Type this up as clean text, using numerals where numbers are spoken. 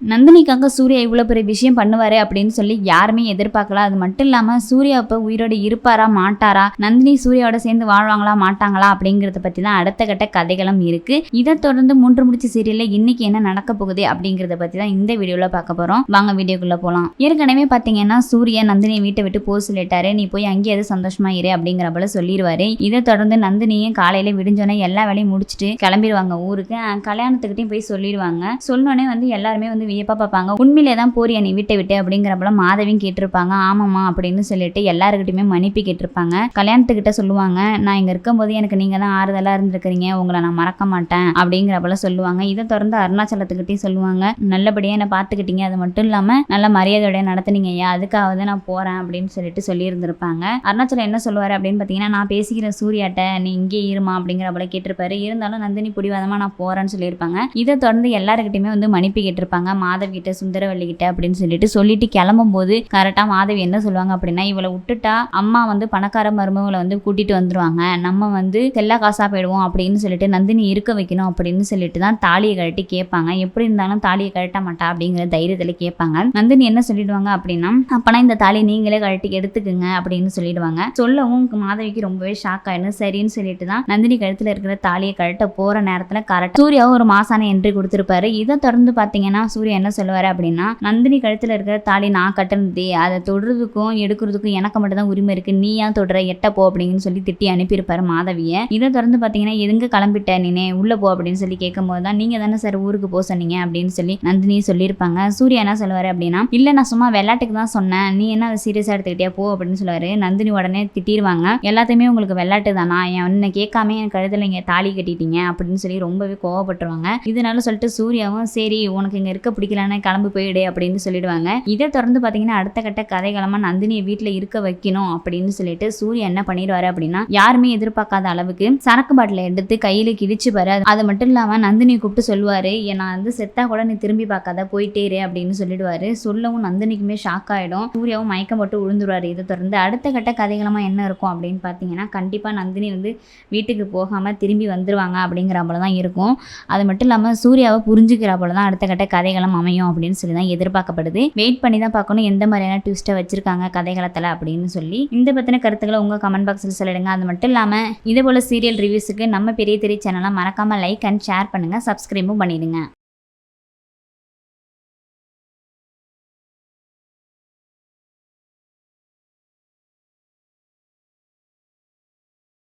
நந்தினிக்காக சூர்யா இவ்வளோ பெரிய விஷயம் பண்ணுவாரு அப்படின்னு சொல்லி யாருமே எதிர்பார்க்கல. அது மட்டும் இல்லாமல் சூர்யா இப்போ உயிரோடு இருப்பாரா மாட்டாரா, நந்தினி சூர்யாவோட சேர்ந்து வாழ்வாங்களா மாட்டாங்களா அப்படிங்கிறத பற்றி தான் அடுத்த கட்ட கதைகளும் இருக்கு. இதை தொடர்ந்து 3 முடிச்சு சீரியலில் இன்னைக்கு என்ன நடக்க போகுது அப்படிங்கிறத பற்றி தான் இந்த வீடியோவில் பார்க்க போகிறோம். வாங்க வீடியோக்குள்ளே போகலாம். ஏற்கனவே பார்த்தீங்கன்னா சூர்யா நந்தினியை வீட்டை விட்டு போக சொல்லிட்டாரு. நீ போய் அங்கேயே சந்தோஷமா இரு அப்படிங்கிற போல சொல்லிடுவாரு. இதை தொடர்ந்து நந்தினியும் காலையில விடிஞ்சோன்னே எல்லா வேலையும் முடிச்சுட்டு கிளம்பிடுவாங்க ஊருக்கு. கல்யாணத்துக்கிட்டையும் போய் சொல்லிடுவாங்க. சொன்னோடனே வந்து எல்லாருமே வந்து வியப்பா பார்ப்பாங்க. உண்மையிலே தான் போறியா நீ வீட்டை விட்டு அப்படிங்கிறப்பல மாதவியும் கேட்டிருப்பாங்க. ஆமாமா அப்படின்னு சொல்லிட்டு எல்லாருக்கிட்டையுமே மன்னிப்பு கேட்டிருப்பாங்க. கல்யாணத்துக்கிட்ட சொல்லுவாங்க, நான் இங்க இருக்கும்போது எனக்கு நீங்க தான் ஆறுதலா இருந்திருக்கிறீங்க, உங்களை நான் மறக்க மாட்டேன் அப்படிங்கிறப்பல சொல்லுவாங்க. இதை தொடர்ந்து அருணாச்சலத்துக்கிட்டையும் சொல்லுவாங்க, நல்லபடியா என்னை பார்த்துக்கிட்டீங்க, அது மட்டும் இல்லாம நல்ல மரியாதையோட நடத்துனீங்க ஐயா, அதுக்காக நான் போறேன் அப்படின்னு சொல்லிட்டு சொல்லியிருந்திருப்பாங்க. அருணாச்சலம் என்ன சொல்லுவாரு அப்படின்னு பார்த்தீங்கன்னா, நான் பேசிக்கிற சூர்யாட்ட நீ இங்கே இருமா அப்படிங்கிற போல கேட்டிருப்பாரு. இருந்தாலும் நந்தினி பிடிவாதமா நான் போறேன்னு சொல்லியிருப்பாங்க. இதை தொடர்ந்து எல்லாருக்கிட்டையுமே வந்து மன்னிப்பு கேட்டிருப்பாங்க. மாதவி கிட்ட சுந்தரவல்லி கிட்ட அப்படின்னு சொல்லிட்டு கிளம்பும் போது கரெக்டா மாதவி என்ன சொல்லுவாங்க அப்படின்னா, இவளை விட்டுட்டா அம்மா வந்து பணக்கார மருமகளை வந்து கூட்டிட்டு வந்துருவாங்க, நம்ம வந்து செல்லா காசா போயிடுவோம் அப்படின்னு சொல்லிட்டு நந்தினி இருக்க வைக்கணும் அப்படின்னு சொல்லிட்டு தான் தாலியை கழட்டி கேட்பாங்க. எப்படி இருந்தாலும் தாலியை கழட்ட மாட்டா அப்படிங்கிற தைரியத்துல கேட்பாங்க. நந்தினி என்ன சொல்லிடுவாங்க அப்படின்னா, அப்பனா இந்த தாலியை நீங்களே கழட்டி எடுத்துக்குங்க அப்படின்னு சொல்லிடுவாங்க. சொல்லவும் மாதவிக்கு ரொம்பவே ஷாக் ஆயிடும். சரின்னு சொல்லிட்டு தான் நந்தினி கழுத்துல இருக்கிற தாலியை கழட்ட போற நேரத்துல கரெக்ட் சூர்யாவும் ஒரு மாசான என்ட்ரி கொடுத்திருப்பாரு. இதை தொடர்ந்து பாத்தீங்கன்னா சூர்யா என்ன சொல்லுவாரு அப்படின்னா, நந்தினி கழுத்துல இருக்கிற தாலி நான் கட்டினதே, அதை தொடுறதுக்கும் எடுக்கிறதுக்கும் எனக்கு மட்டும் தான் உரிமை இருக்கு, நீ ஏன் தொடுற, எட்ட போ அப்படின்னு சொல்லி திட்டி அனுப்பியிருப்பாரு மாதவிய. இதை தொடர்ந்து பாத்தீங்கன்னா, எதுங்க கிளம்பிட்ட நீனே உள்ள போ அப்படின்னு சொல்லி கேட்கும் போதுதான், நீங்க தானே சார் ஊருக்கு போக சொன்னீங்க அப்படின்னு சொல்லி நந்தினி சொல்லியிருப்பாங்க. சூர்யா என்ன சொல்லுவாரு அப்படின்னா, இல்ல நான் சும்மா விளையாட்டுக்கு தான் சொன்னேன், நீ என்ன அதை சீரியஸா எடுத்துக்கிட்டியா போ அப்படின்னு சொல்லுவாரு. நந்தினி உடனே திட்டிடுவாங்க, எல்லாத்தையுமே உங்களுக்கு விளையாட்டு தானா, என்ன கேட்காம என் கழுத்துல இங்க தாலி கட்டிட்டீங்க அப்படின்னு சொல்லி ரொம்பவே கோவப்பட்டுருவாங்க. இதனால சொல்லிட்டு சூர்யாவும் சரி உனக்கு இங்க இருக்க பிடிக்கலன்னு கிளம்பி போயிடு அப்படின்னு சொல்லிடுவாங்க. இதை தொடர்ந்து பாத்தீங்கன்னா அடுத்த கட்ட கதைகளமா நந்தினியை வீட்டுல இருக்க வைக்கணும் அப்படின்னு சொல்லிட்டு சூர்யா என்ன பண்ணிடுவாரு அப்படின்னா, யாருமே எதிர்பார்க்காத அளவுக்கு சரக்கு பாட்டில எடுத்து கையில கிழிச்சு பாரு. அது மட்டும் இல்லாம நந்தினியை கூப்பிட்டு சொல்லுவாரு, நான் வந்து செத்தா கூட நீ திரும்பி பார்க்காத போயிட்டே இரு அப்படின்னு சொல்லிடுவாரு. சொல்லவும் நந்தினிக்குமே ஷாக் ஆயிடும். சூர்யாவும் மயக்கம் போட்டு விழுந்துருவாரு. இதை தொடர்ந்து அடுத்த கட்ட கதைகளமா என்ன இருக்கும் அப்படின்னு பாத்தீங்கன்னா, கண்டிப்பா நந்தினி வந்து வீட்டுக்கு போகாம திரும்பி வந்துருவாங்க அப்படிங்கிற போலதான் இருக்கும். அது மட்டும் இல்லாம சூர்யாவை புரிஞ்சுக்கிற போலதான் அடுத்த கட்ட கதைகளும் அமையும் அப்படின்னு சொல்லி தான் எதிர்பார்க்கப்படுது. வெயிட் பண்ணி தான் பார்க்கணும் எந்த மாதிரியான ட்விஸ்ட்டை வச்சிருக்காங்க கதைகளத்தில் அப்படின்னு சொல்லி. இந்த பற்றின கருத்துக்களை உங்கள் கமெண்ட் பாக்ஸில் சொல்லிடுங்க. அது மட்டும் இல்லாமல் இதே போல் சீரியல் ரிவ்யூஸுக்கு நம்ம பெரிய சேனலை மறக்காமல் லைக் அண்ட் ஷேர் பண்ணுங்கள், சப்ஸ்கிரைபும் பண்ணிடுங்க.